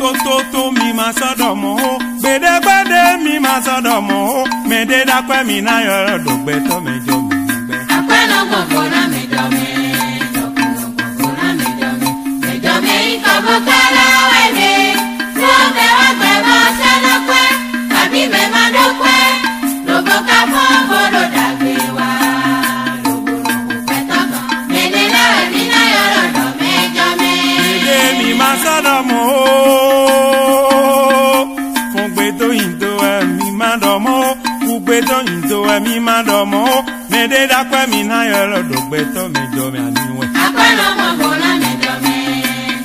Toto mi ma sodomo, bede bede mi ma sodomo, me de da kwe mi na yoro dogbe to me jo me gbe. Akweno gbogbo na me jo me, dokuno gbogbo na me jo me ikobo kala wede, so me wa gbe mo se lo kwe, abi me ma do kwe, lobo ka fo bodo dagbe wa, lobo lobo petoko, me de la mi na yoro do me jo me. Bede mi ma sodomo. Mi ma domo, me de da kwe mi na yolo dogbe to me jo me aniwe. Akweno gbogbo na me jo me,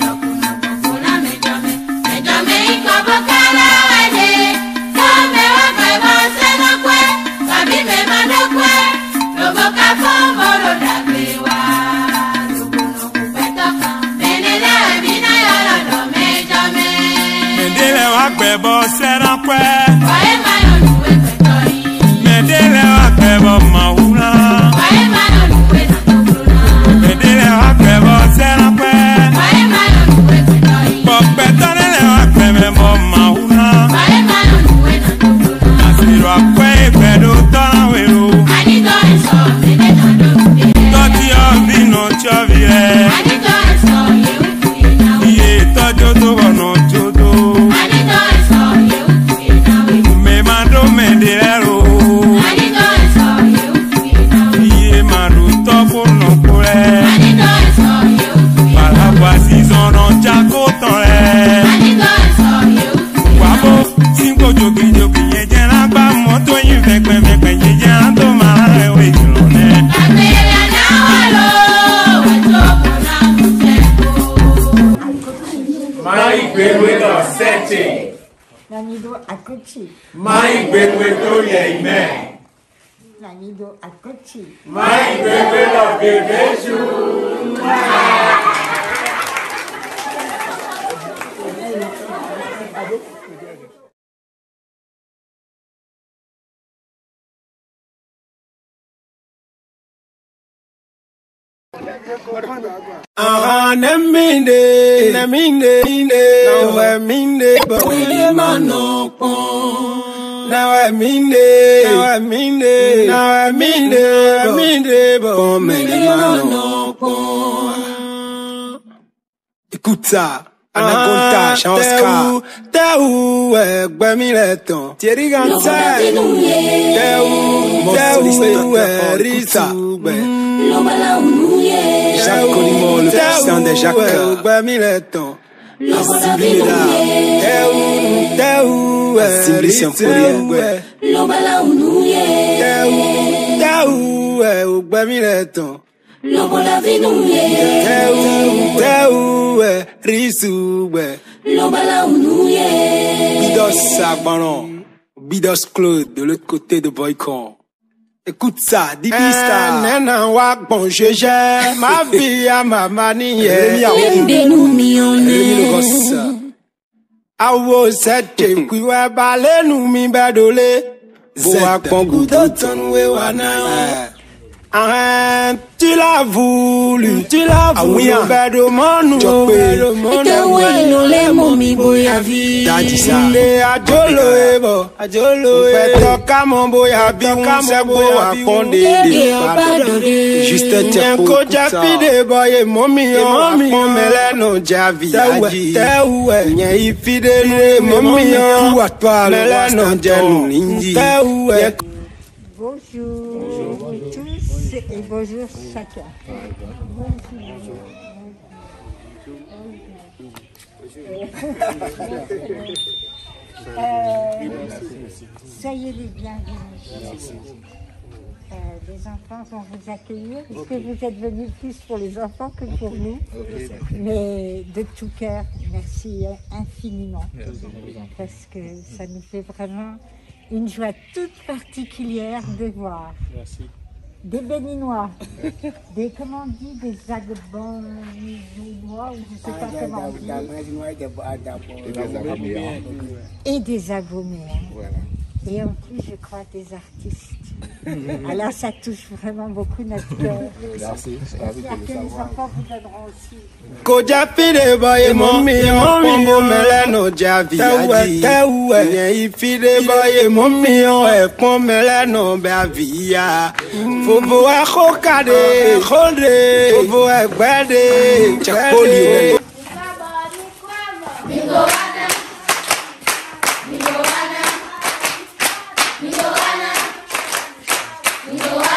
dokuno gbogbo na me jo me ikobo kala wede, so me wa gbe mo se lo kwe, abi me ma do kwe, lobo ka fo bodo dagbe wa, lobo lobo petoko, me de la mi na yolo do me jo me. Me de le wa gbe bo se na kwe. Medele wa kebo mauna. Medele wa kebo serape. Bokbetole wa kebe mo mauna. Asiro akwe bedo tawero. Toti ovino chovire. Iye tojo to wono jodo. Me mando medele ro. Nanido akochi. Mai gbegbe to ye ime. Nanido akochi. Mai gbegbe lo bebe ju. Neminde, now I mean the manopon. Now I mean the manopon. Écoute ça, Anaconta, Chanska. Taou, Bamileton, Thierry Gansay. Taou, Rissa. Jacques Colimon, le président des Jacques. Bamileton. Bidos Agbaron, Bidos Claude de l'autre côté de Boycon. Écoute ça, Dibista. Nena wak bon jeje, ma vie à ma manie. Awo sete kwiwa bale nu mi badole. Boa kongu doton we wana. Tu l'as voulu, bedo monu, le momi boya vi. Le ajolo peto kamo boya bi se boya ponde de. Juste te ko jafi de boye momi o mele no javi aji. Nye ifide le momi o mele no jenu ninji. Bonjour tous et bonjour chacun. Soyez les bienvenus. Les enfants vont vous accueillir puisque vous êtes venus plus pour les enfants que pour nous. Mais de tout cœur, merci infiniment. Parce que ça nous fait vraiment une joie toute particulière de voir des Béninois, des, comment on dit, des Agbonois, ou je ne sais pas comment on dit, et des Aboméens. Et en plus, je crois, des artistes. Alors, ça touche vraiment beaucoup notre cœur. Merci. J'espère que les enfants vous donneront aussi. Koja fide boy mommy pombo meleno javi aji ye fide boy mommy o e pon meleno be avia fofo akokade khode fofo egbede chekoli Thank you.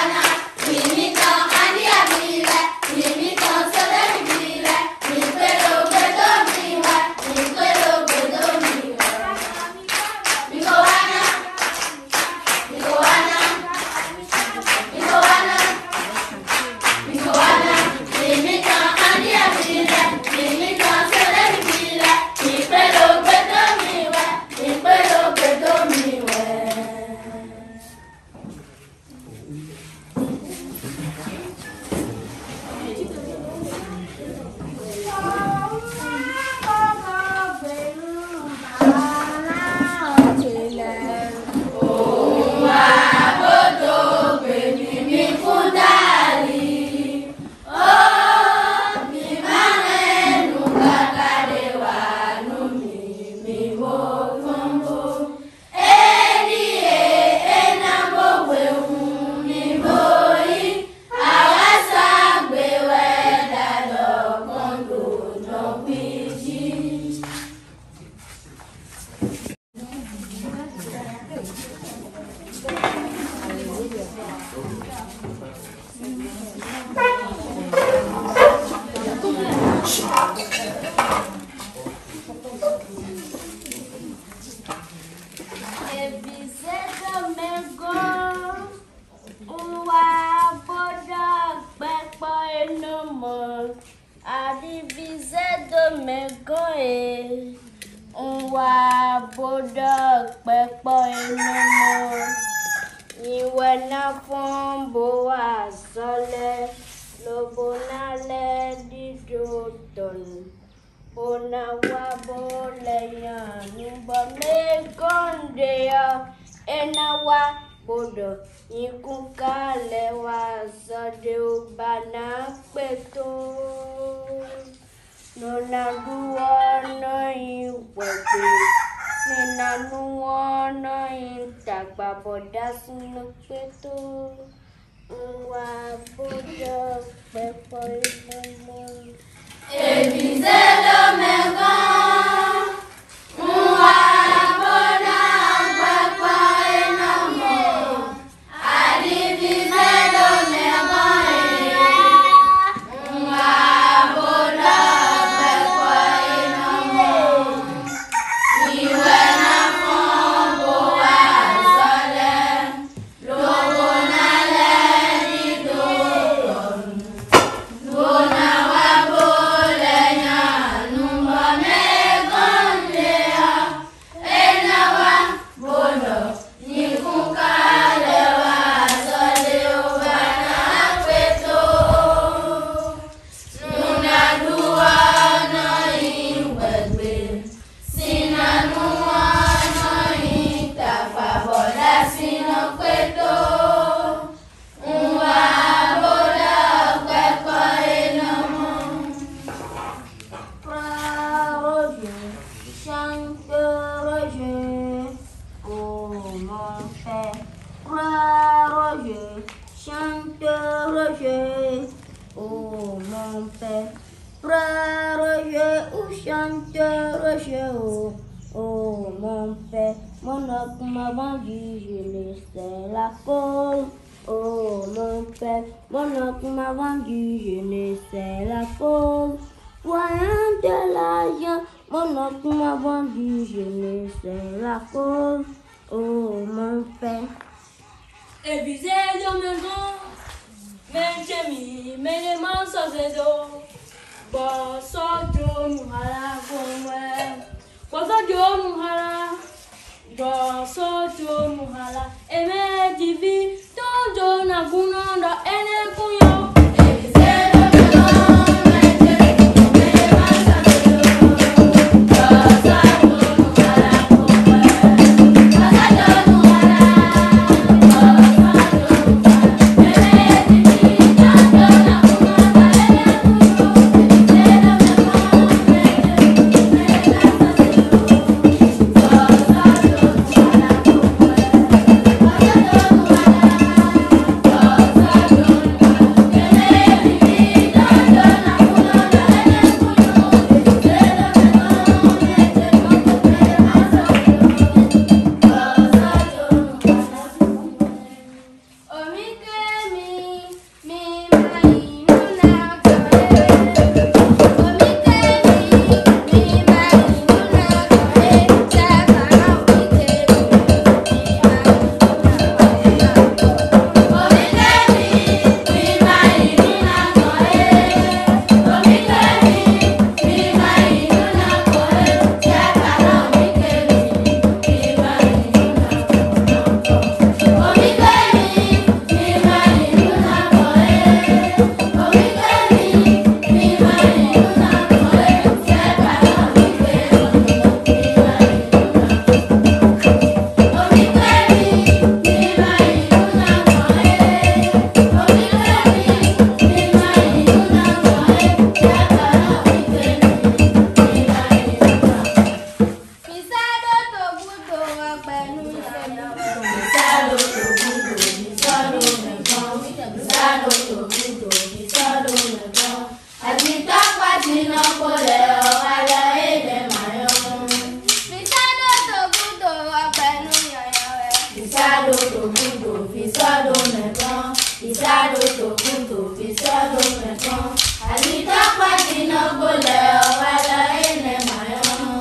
Jado to kunto bisado meton. Alita padino bole wala ene mayon.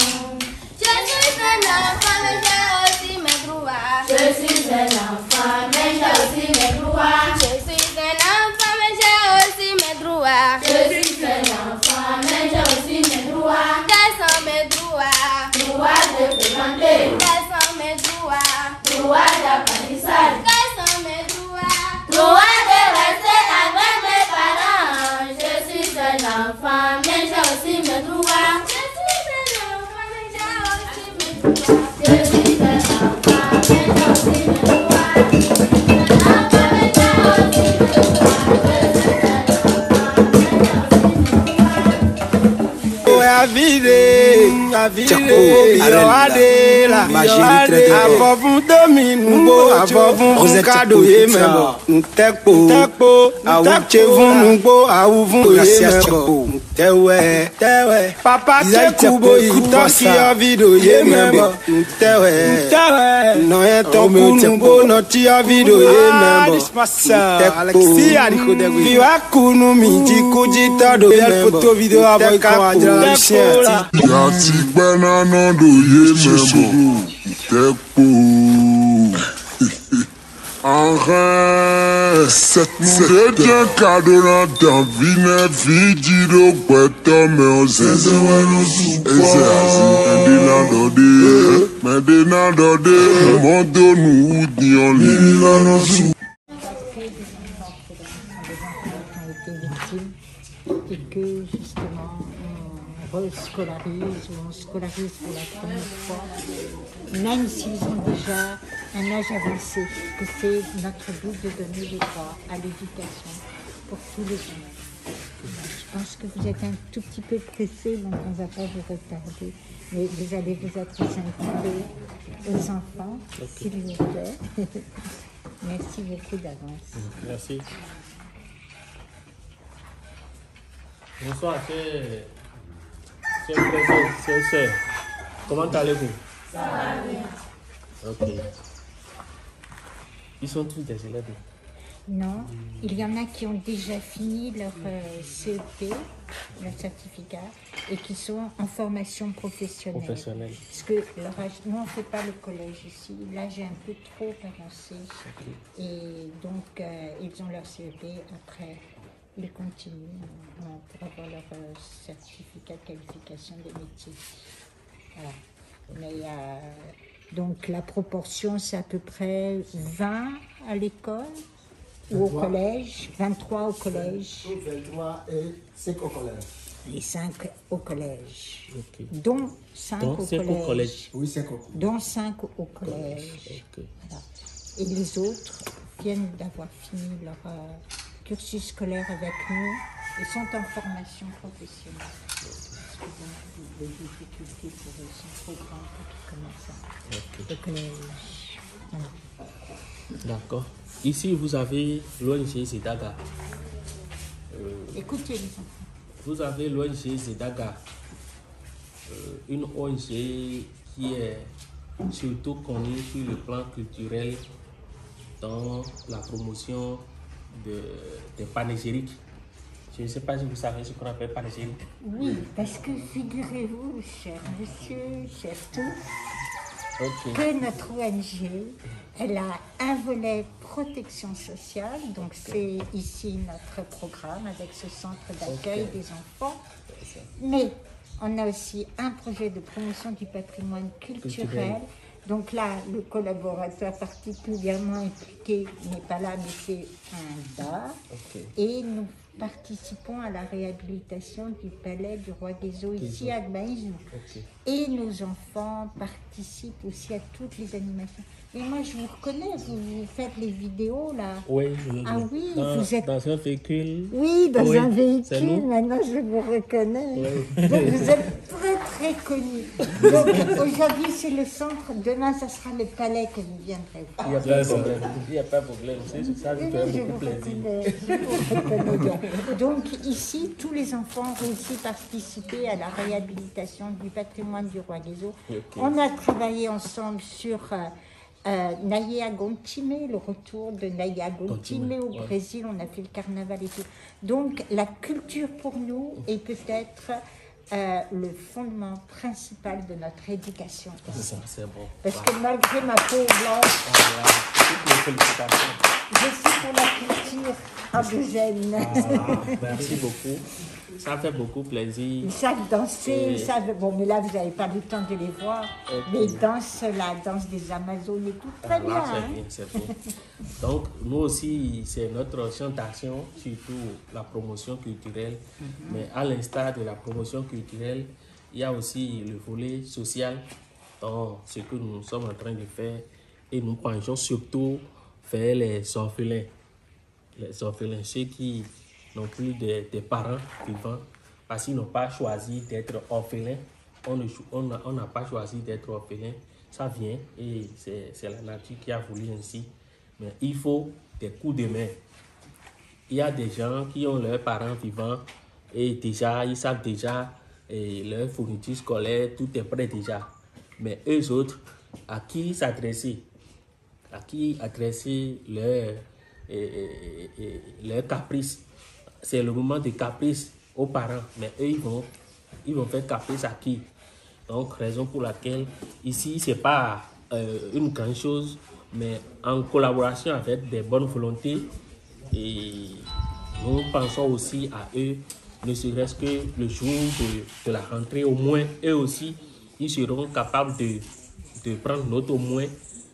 Je suis un enfant mais j'ai aussi mes droits. Je suis un enfant mais j'ai aussi mes droits. Je suis un enfant mais j'ai aussi mes droits. Je suis un enfant mais j'ai aussi mes droits. Quels sont mes droits? Droits de fréquenter. Quels sont mes droits? Droits d'apprentissage. Quels sont mes droits? Droits de rester avec mes parents. Je suis un enfant mais j'ai aussi mes droits. Je suis un enfant mais j'ai aussi mes droits. Je suis un enfant mais j'ai aussi mes droits. Je suis un enfant mais j'ai aussi mes droits. A vide, la avovun dominu, avovun kado ye mebo, ntekpo, awuchevun nugbo, awuvun ye mebo, ntewe, papa tekubo itoki ovido ye mebo, ntewe, noye toku nugbo noti ovido ye mebo, ntekpo, viwa kunu miji kuji todo ye mebo, ntekpo. Yati banana do ye mebo Tekpo Arrête C'est bien cadeau dans vine Fidjido Puerto Meose Eze Medina Dode Mondo nous dion Lilanosu et que justement on rescolarise ou on scolarise pour la première fois, même s'ils ont déjà un âge avancé, que c'est notre but de donner les droits à l'éducation pour tous les enfants. Je pense que vous êtes un tout petit peu pressé, donc on ne va pas vous retarder, mais vous allez vous adresser un petit peu aux enfants, s'il vous plaît. Merci beaucoup d'avance. Merci. Bonsoir, c'est sœur. Comment allez-vous? Ça va bien. Ok. Ils sont tous des élèves? Non, il y en a qui ont déjà fini leur CEP, leur certificat, et qui sont en formation professionnelle. Parce que leur âge, nous on ne fait pas le collège ici, l'âge est un peu trop avancé. Okay. Et donc ils ont leur CEP, après ils continuent pour avoir leur certificat de qualification des métiers. Voilà. Mais donc la proportion c'est à peu près 20 à l'école. Ou au collège, 23 au collège. 23 et 5 au collège. Les 5 au collège. Okay. Dont 5 au collège. Oui, 5 au collège. Dont 5 au collège. Okay. Voilà. Et les autres viennent d'avoir fini leur cursus scolaire avec nous et sont en formation professionnelle. Parce que les difficultés pour eux sont trop grandes pour qu'ils commencent au collège. Voilà. D'accord. Ici, vous avez l'ONG Zedaga. Écoutez les enfants. Vous avez l'ONG Zedaga, une ONG qui est surtout connue sur le plan culturel dans la promotion des panégyriques. Je ne sais pas si vous savez ce qu'on appelle panégyrique. Oui, parce que figurez-vous, cher monsieur, cher tous, que notre ONG, elle a un volet protection sociale, donc c'est ici notre programme avec ce centre d'accueil des enfants, mais on a aussi un projet de promotion du patrimoine culturel. Donc là, le collaborateur particulièrement impliqué n'est pas là, mais c'est un bar. Et nous participons à la réhabilitation du palais du roi Guézo ici à Gbaïzou. Et nos enfants participent aussi à toutes les animations. Et moi, je vous reconnais, vous faites les vidéos là. Oui, ah oui, vous êtes dans un véhicule. Oui, dans un véhicule, maintenant je vous reconnais. Oui. Donc vous êtes très très connus. Donc aujourd'hui c'est le centre, demain ça sera le palais que vous viendrez voir. Il n'y a pas de problème. Il n'y a pas de problème. C'est ça, je fais beaucoup plaisir. Je vous reconnais bien. Donc ici, tous les enfants ont aussi participé à la réhabilitation du patrimoine du roi Guézo. On a travaillé ensemble sur Naya Gontime, le retour de Naya Gontime au Brésil, on a fait le carnaval et tout. Donc la culture pour nous est peut-être le fondement principal de notre éducation. C'est ça, c'est bon. Parce que malgré ma peau blanche, je suis pour la culture indigène. Merci beaucoup. Ça fait beaucoup plaisir. Ils savent danser, ils savent... Bon, mais là, vous n'avez pas le temps de les voir. Mais ils dansent la danse des Amazones et tout. Très bien. C'est bien, c'est bon. Donc, nous aussi, c'est notre champ d'action, surtout la promotion culturelle. Mais à l'instar de la promotion culturelle, il y a aussi le volet social dans ce que nous sommes en train de faire. Et nous pensons surtout faire les orphelins. Les orphelins, ceux qui n'ont plus des parents vivants, parce qu'ils n'ont pas choisi d'être orphelins. On n'a pas choisi d'être orphelin. Ça vient et c'est la nature qui a voulu ainsi. Mais il faut des coups de main. Il y a des gens qui ont leurs parents vivants et déjà, ils savent déjà leur fourniture scolaire, tout est prêt déjà. Mais eux autres, à qui s'adresser? À qui adresser leur caprice? C'est le moment de caprice aux parents, mais eux, ils vont faire caprice à qui? Donc, raison pour laquelle, ici, ce n'est pas une grande chose, mais en collaboration avec des bonnes volontés, et nous pensons aussi à eux, ne serait-ce que le jour de la rentrée, au moins, eux aussi, ils seront capables de prendre note au moins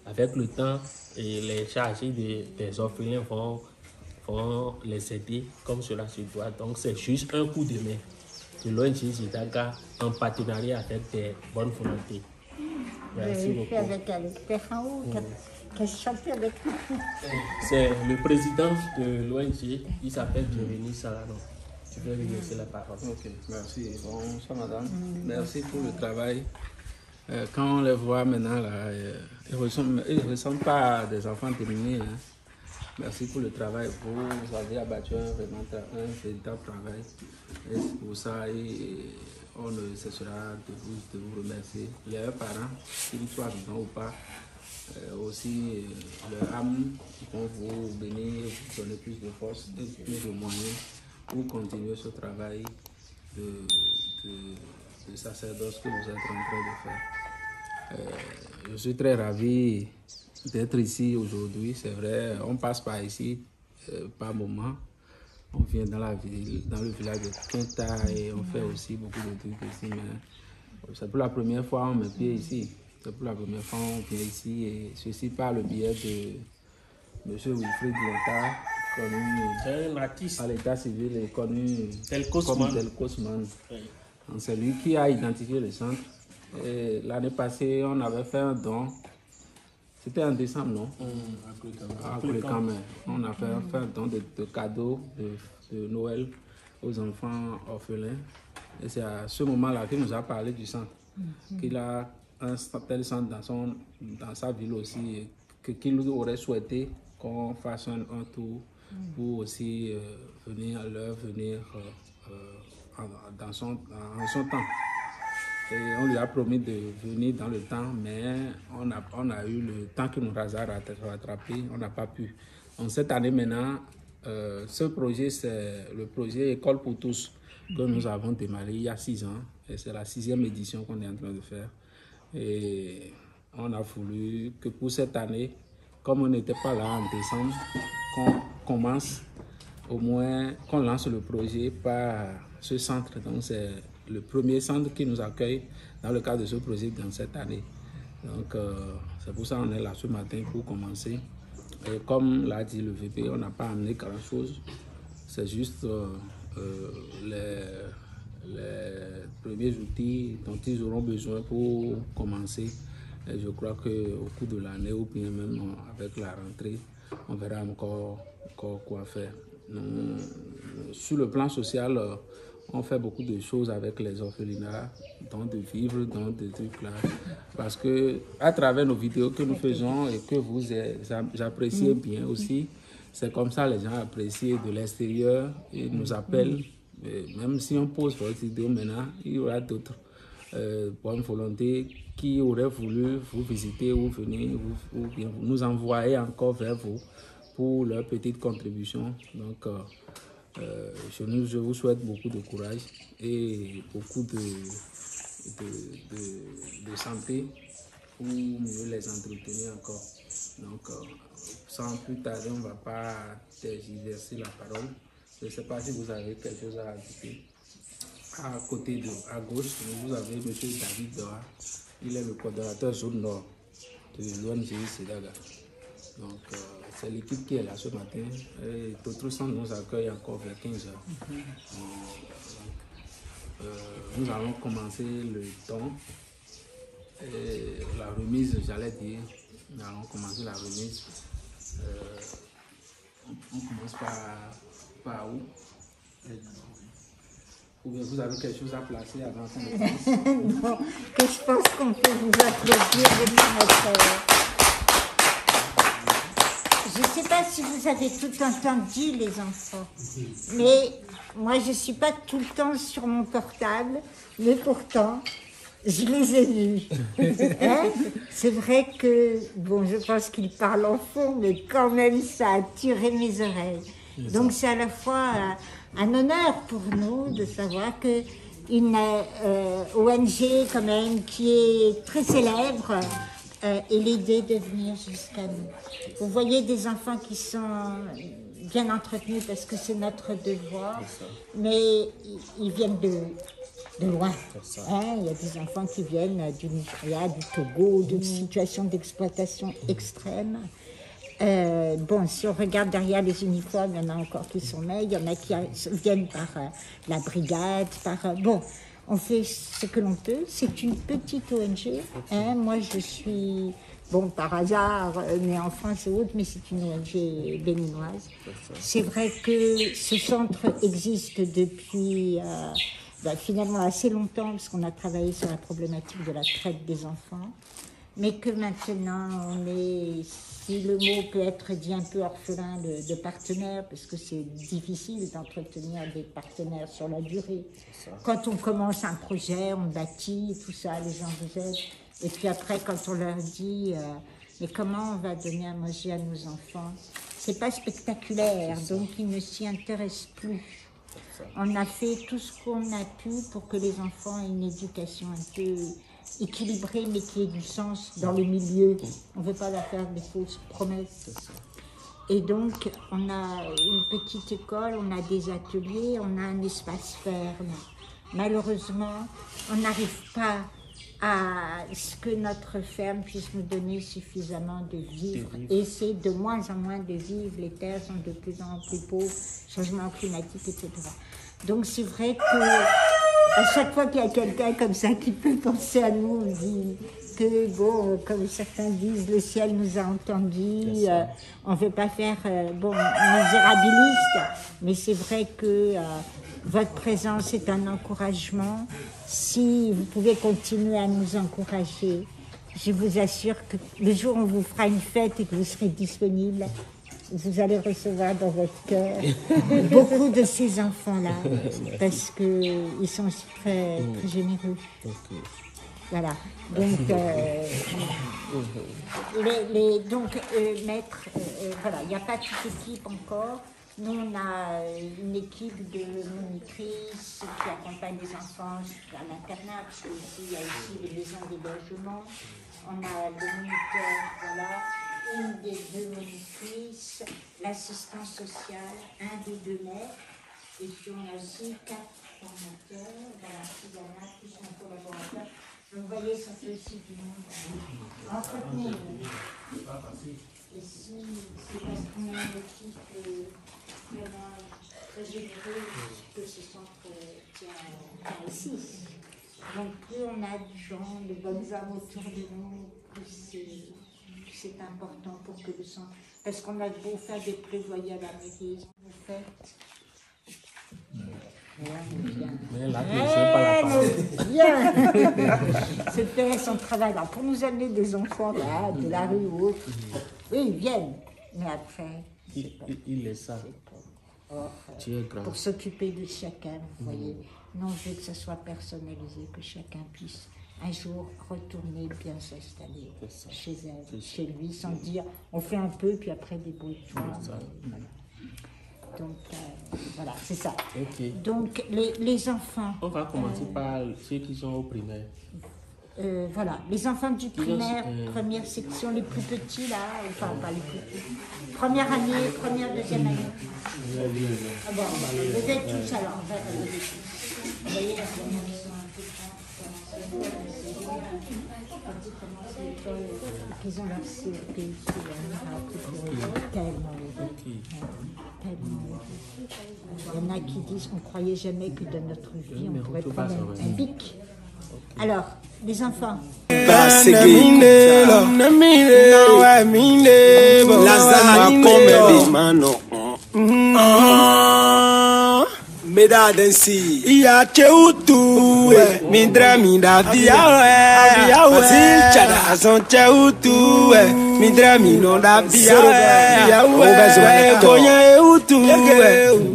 avec le temps, et les chargés des orphelins vont les aider comme cela se doit. Donc c'est juste un coup de main de l'ONG Jidaga en partenariat avec des bonnes volontés. Merci beaucoup. Fait avec Perrault, qui a chanté avec nous. C'est le président de l'ONG, il s'appelle Bienvenue Salano. Tu peux lui laisser la parole. Ok, merci. Bonsoir madame. Merci pour le travail. Quand on les voit maintenant, là, ils ne ressemblent pas à des enfants terminés. Hein. Merci pour le travail. Vous avez abattu un véritable travail. Et c'est pour ça on ne cessera de vous remercier. Les parents, qu'ils soient vivants ou pas, aussi leur âme vont vous bénir, vous donner plus de force et plus de moyens pour continuer ce travail de sacerdoce que vous êtes en train de faire. Je suis très ravi d'être ici aujourd'hui. C'est vrai, on passe par ici par moment. On vient dans le village de Quinta et on fait aussi beaucoup de trucs ici. Mais c'est pour la première fois on met pied ici. C'est pour la première fois on vient ici et ceci par le biais de M. Wilfried Lothar, connu à l'état civil et connu comme Delcosman. C'est lui qui a identifié le centre. L'année passée, on avait fait un don. C'était en décembre, non? Après quand même. On a fait un don de cadeaux de Noël aux enfants orphelins. Et c'est à ce moment-là qu'il nous a parlé du centre. Qu'il a un tel centre dans sa ville aussi. Qu'il aurait souhaité qu'on fasse un tour pour aussi venir en son temps. Et on lui a promis de venir dans le temps, mais on a eu le temps que nous a rattrapé, on n'a pas pu. Donc cette année maintenant, ce projet, c'est le projet École pour tous que nous avons démarré il y a 6 ans. Et c'est la 6e édition qu'on est en train de faire. Et on a voulu que pour cette année, comme on n'était pas là en décembre, qu'on commence au moins, qu'on lance le projet par ce centre. Donc c'est le premier centre qui nous accueille dans le cadre de ce projet dans cette année. Donc c'est pour ça qu'on est là ce matin pour commencer. Et comme l'a dit le VP, on n'a pas amené grand chose. C'est juste les premiers outils dont ils auront besoin pour commencer. Et je crois qu'au cours de l'année ou bien même avec la rentrée, on verra encore quoi faire. Nous, sur le plan social, on fait beaucoup de choses avec les orphelinats, dont de vivres, dont de trucs là. Parce que à travers nos vidéos que nous faisons et que vous appréciez bien aussi, c'est comme ça les gens apprécient de l'extérieur. Ils nous appellent, et même si on pose votre vidéo maintenant, il y aura d'autres bonne volonté qui aurait voulu vous visiter ou venir ou bien nous envoyer encore vers vous pour leur petite contribution. Donc, je vous souhaite beaucoup de courage et beaucoup de santé pour mieux les entretenir encore. Donc, sans plus tarder, on ne va pas tergiverser la parole. Je ne sais pas si vous avez quelque chose à ajouter. À côté à gauche, vous avez M. David Doha. Il est le coordonnateur zone nord de l'ONG SEDAGA. Donc, c'est l'équipe qui est là ce matin. Et d'autres centres nous accueillent encore vers 15h. Nous allons commencer le don. La remise, j'allais dire. Nous allons commencer la remise. On commence par où? Ou bien vous avez quelque chose à placer avant qu'on commence? Non, que je pense qu'on peut vous applaudir depuis notre... Je ne sais pas si vous avez tout entendu, les enfants, mais moi je ne suis pas tout le temps sur mon portable, mais pourtant, je les ai vus. Hein? C'est vrai que, bon, je pense qu'ils parlent en fond, mais quand même, ça a attiré mes oreilles. Donc c'est à la fois un honneur pour nous de savoir qu'une ONG quand même qui est très célèbre ait l'idée de venir jusqu'à nous. Vous voyez des enfants qui sont bien entretenus parce que c'est notre devoir, mais ils viennent de loin. Hein? Il y a des enfants qui viennent du Nigeria, du Togo, d'une situation d'exploitation extrême. Bon, si on regarde derrière les uniformes, il y en a encore qui sont nés, il y en a qui viennent par la brigade, bon, on fait ce que l'on peut. C'est une petite ONG, hein. Moi je suis, bon, par hasard, née en France et autres, mais c'est une ONG béninoise. C'est vrai que ce centre existe depuis finalement assez longtemps, parce qu'on a travaillé sur la problématique de la traite des enfants, mais que maintenant on est... Si le mot peut être dit un peu orphelin de partenaires, parce que c'est difficile d'entretenir des partenaires sur la durée. Quand on commence un projet, on bâtit, tout ça, les gens vous aident. Et puis après, quand on leur dit mais comment on va donner à manger à nos enfants, c'est pas spectaculaire, donc ils ne s'y intéressent plus. On a fait tout ce qu'on a pu pour que les enfants aient une éducation un peu équilibrée, mais qui ait du sens dans le milieu. On ne veut pas leur faire des fausses promesses. Et donc, on a une petite école, on a des ateliers, on a un espace ferme. Malheureusement, on n'arrive pas à ce que notre ferme puisse nous donner suffisamment de vivres. Et c'est de moins en moins de vivres. Les terres sont de plus en plus pauvres, changement climatique, etc. Donc c'est vrai que à chaque fois qu'il y a quelqu'un comme ça qui peut penser à nous, on dit que, bon, comme certains disent, le ciel nous a entendus, on ne veut pas faire, misérabiliste, mais c'est vrai que votre présence est un encouragement. Si vous pouvez continuer à nous encourager, je vous assure que le jour où on vous fera une fête et que vous serez disponible, vous allez recevoir dans votre cœur beaucoup de ces enfants-là, parce qu'ils sont aussi très, très généreux. Voilà. Donc, maître, voilà, il n'y a pas toute équipe encore. Nous, on a une équipe de monitrices qui accompagnent les enfants à l'internat, parce qu'il y a aussi les maisons d'hébergement. On a le moniteur, voilà, une des deux monitrices, l'assistance sociale, un des deux maîtres, et puis on a aussi 4 formateurs dans l'artisanat qui sont collaborateurs. Donc, vous voyez, ça fait aussi du monde. Entretenez-vous. Et si c'est parce qu'on a une équipe vraiment très généreuse que ce centre tient ici. Donc plus on a de gens, de bonnes âmes autour de nous, plus c'est important pour que le centre... Parce qu'on a beau faire des plaidoyers à la mairie, vous faites... Mais là, je ne sais pas la parole. C'est faire son travail là. Pour nous amener des enfants là, de la rue ou autre, oui, ils viennent. Mais après, il est ça. Pour s'occuper de chacun, vous voyez. Non, je veux que ça soit personnalisé, que chacun puisse un jour retourner bien s'installer chez elle, chez lui, sans dire on fait un peu, puis après débrouille-toi. Voilà. Donc, voilà, c'est ça. Okay. Donc, les enfants... On va commencer par ceux qui sont au primaire. Voilà, les enfants du primaire, première section, les plus petits là, enfin pas les plus petits. Première année, première, deuxième année. Ah bon, vous êtes tous alors, vous voyez, il y en a qui sont un peu ils ont leur CP ici, tellement heureux. Il y en a qui disent on ne croyait jamais que dans notre vie on pourrait prendre un bic. Alors, les enfants. Medadensi iya cheutu midra midavia asil chada son cheutu midra minodavia konya eutu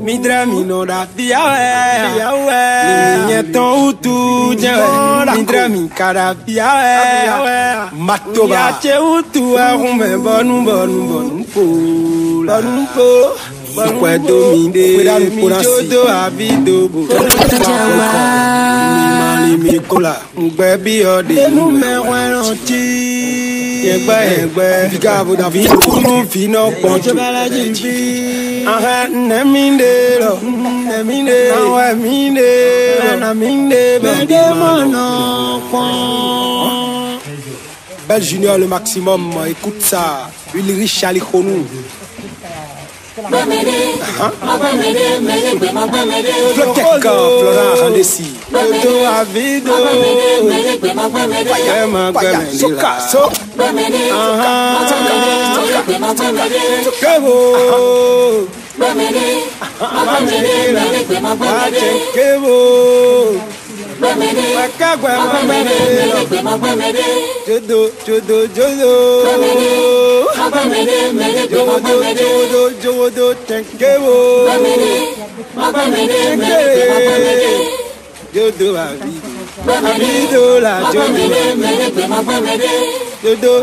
midra minodavia nieton utu midra minkaravia matoba iya cheutu arume bonu po Pourquoi dominer mi jodo abidobo mi kola ngbe bi ode nu mewan ti egbe figabo da fi kunu fi no ponjo aha neminde awa minde na minde bede mono kon Bel Junior le maximum, écoute ça, Willy Richard Likhonou. Floteka, Florent Randesi. Dodo Avido. Soka, so. Kebo. Kebo. Jodo. Jodo, tenkebo. Jodo avido la jodo. Jodo,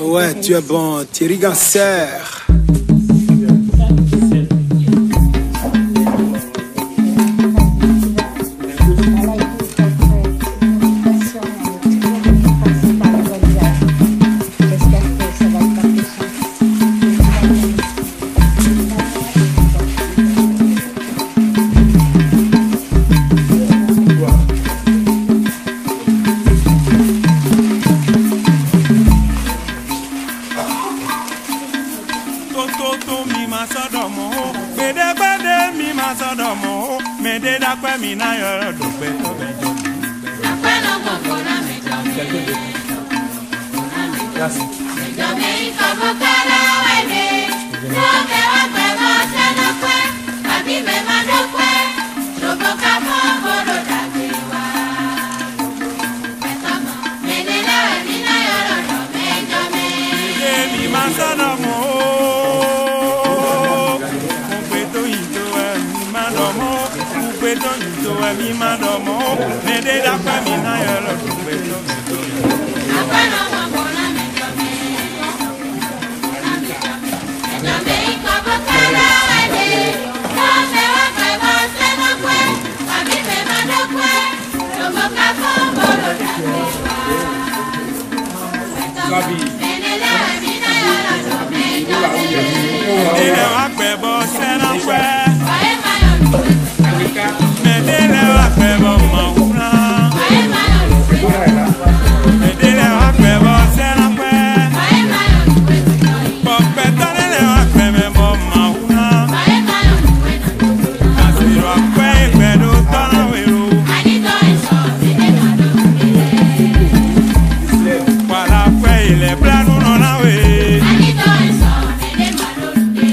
ouais, tu es bon, Thierry Ganser.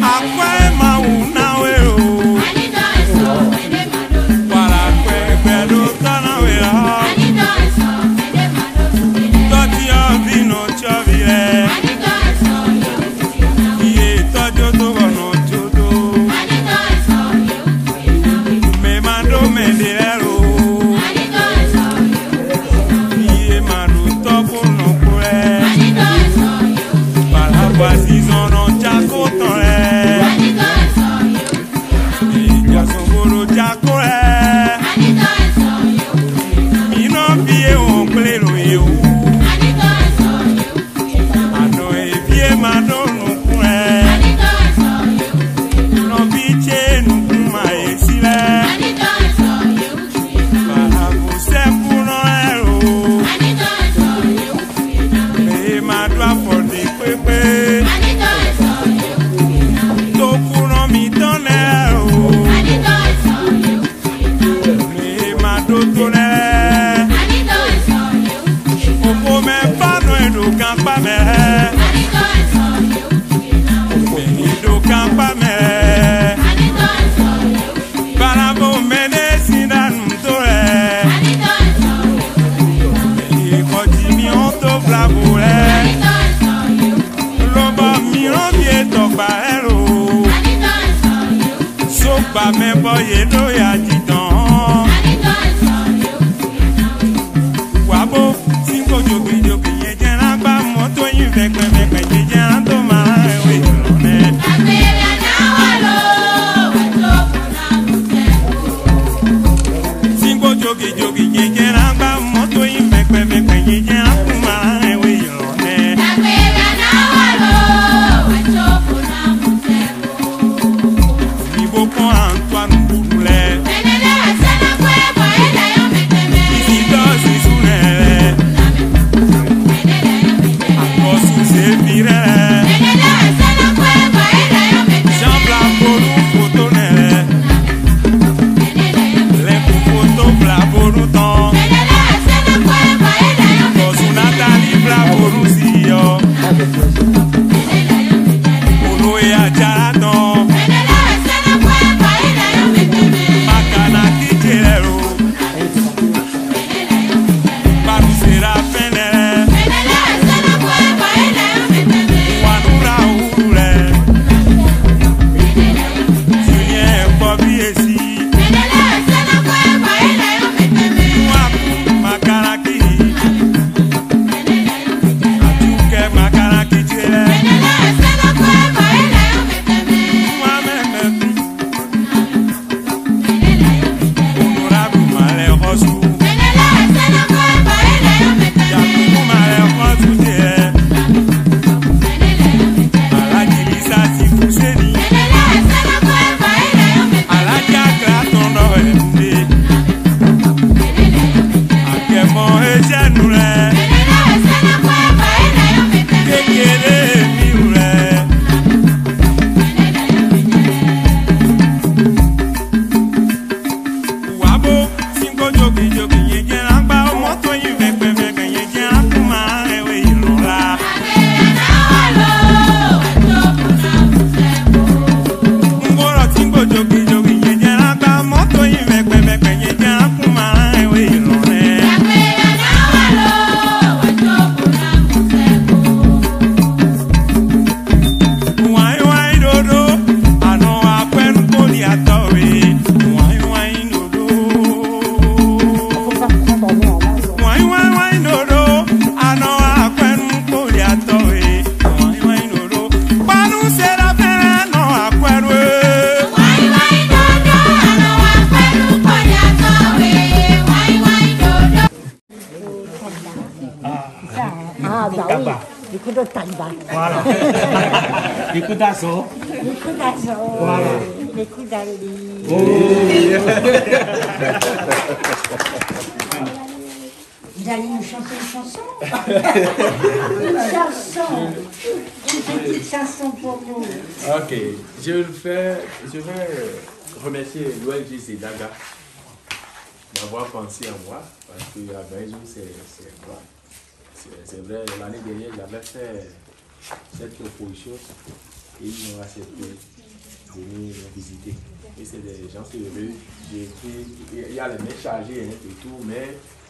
Aqua Voici son nom, Tchako Tonle. Jasongoro Tchako Mino vie on pleno yo. Ano e vie madono kwe. No biche no kuma esile. Para você puno ero. Me madwa for the pepe. To puno mi tonero. Me madwa tonero. Opo me pano edo kampa me. Edo kampa me. Barabo medicina ntore. Ikoji onto blavore. Loba mi rovie tokba ero. Sopa me boye do ya jidan. Wabo singo jogi jogi ye jena ba moto yin vekwe vekwe je jena to ma ewe lone. Singo jogi jogi ye jena ba moto yin vekwe vekwe je jena to ma ewe lone. Ibo kon Antoine Boulou. Ici dans ces sounelles. Aposu se vire. Jean Blanc Borou Fotonelle. Les photos Blanc Borou ton. Aposu Nathalie Blanc Borou Sio. Polo et Adjaraton. Makana Kitero. Baru Serafene. Wanura Ourule. Julien Bobby Essi. Mwaku Makaraki. Atuke Makaraki Tele. Mwameme. Honorable Malé Rosu. Yakubu Malé Rosu Tele. Alaji Lisa Sifuseni. Alaji Akra Tondo Mde. Akemo Ejenule. Kekere Miule. Wabo singo jogi jogi ye jena gba moto yin vekwe vekwe ye jena kuma ewe ilola. Ngoro singo jogi jogi ye jena gba moto yin vekwe vekwe ye jena kuma ewe ilola. Wai wai dodo ano apenu koli atowe. Wai wai dodo. Wai wai wai dodo ano apenu koli atowe. Wai wai dodo. Panu sera fere no akweru. Ah bah oui, du coup de Tamba. Voilà. Les coups d'assaut. Les coups d'assaut. Voilà. Les coups d'Ali. Vous allez nous chanter une chanson? Une chanson. Une petite chanson pour nous. Ok, je vais remercier l'ONG Zedaga d'avoir pensé à moi, parce que à Benjou, c'est vrai, l'année dernière, j'avais fait cette proposition et ils m'ont accepté de venir visiter. Et c'est des gens qui heureux. Il y a les mains chargées et tout, mais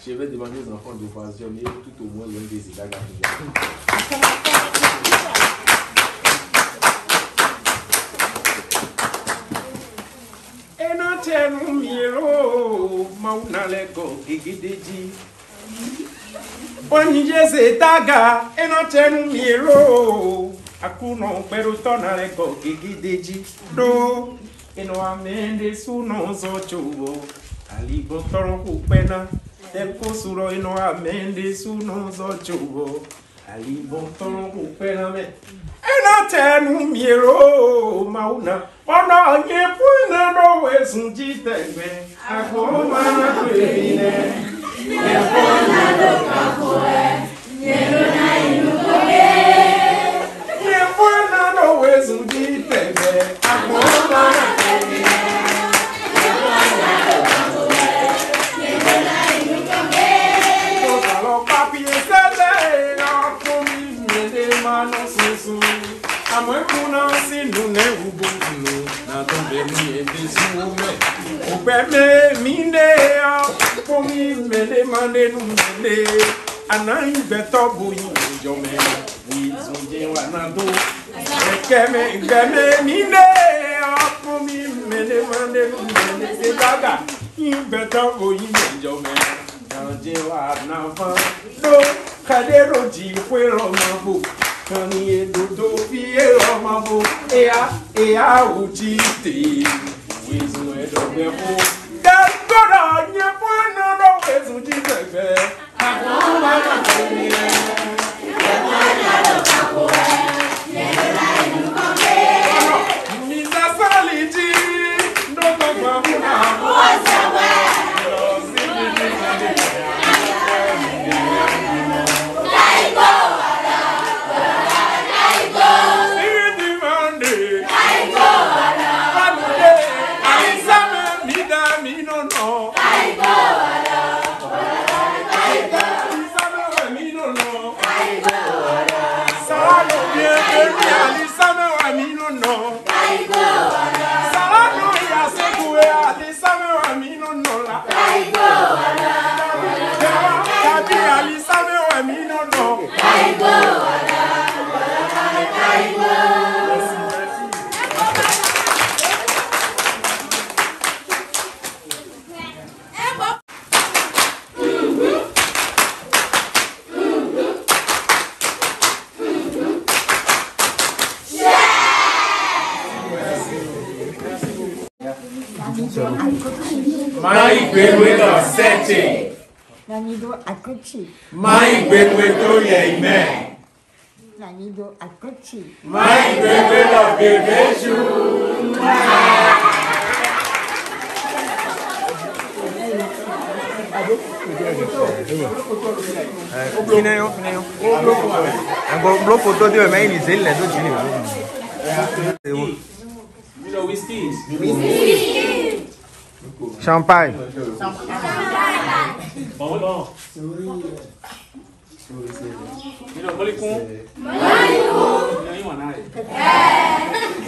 je vais demander aux enfants de ovationner tout au moins l'ONG Zedaga. Tenu miro mauna lego gigideji Onije Zedaga eno tenu miro Akuno pero tonale ko gigideji do ino amende suno zochubo alibo toro kupena ekosuro ino amende suno zochubo alibo toro kupena me ena tenu miero mauna ona nye puina no wesunji tegbe akoma na kwebine ekona do kapoe nyero na inukoge ekona no wesunji tegbe akoma na kwebine ekona do kapoe nyero na inukoge kokalo papi esele akomi mede mano susu amwe kuna sinu ne ubuntu na tombe mi ebesume ubeme mine akomi mede mande numele anai beto buyi jome wizunje wanado ekeme mine akomi mede mande numele edaga beto buyi jome nanje wanava do kadero ji kwero mabu kani edodo fi mabo ea uchite wezu edogbepo dagora nye fona do wezu jitebe akoma na kemi Misa saliji ndo gbagba muna osewe My Bedweto setting. Nanido Akochi. My Bedweto, amen. Nanido Akochi. My Bedweto, Bebeju. Champagne. Bon.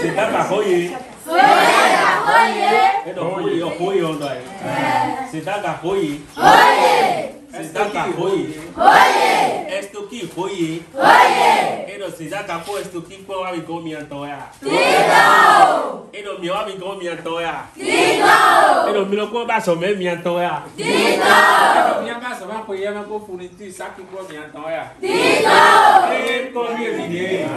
C'est pas pareil. C'est pas pareil. Esto que foi. Edo se já capou esto que foi a mim minha toia. Edo meu amigo minha toia. Edo meu co ba so me minha toia. Edo minha ba so ba po ye me ko funi ti saki ko minha toia. Eh ko mi vide.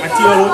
Thank you.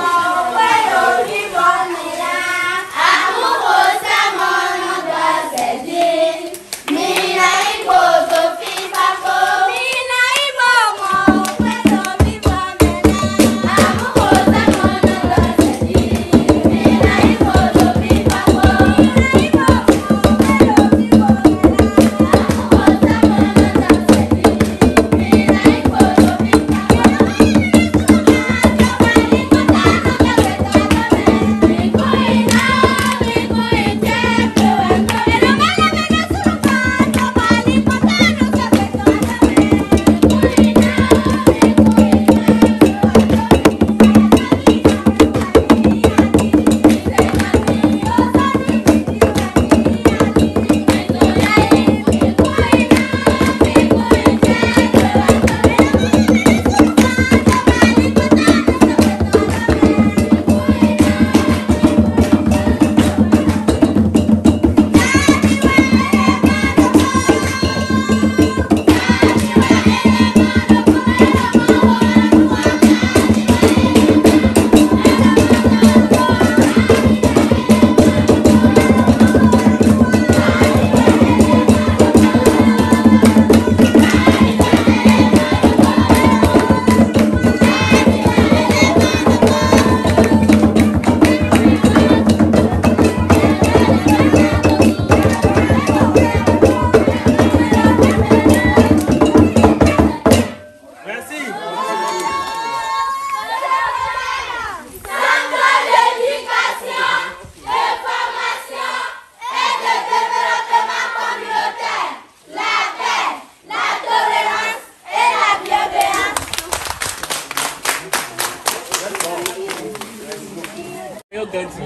Ganti.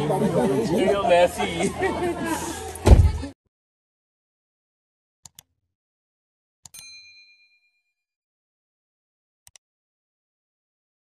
Merci.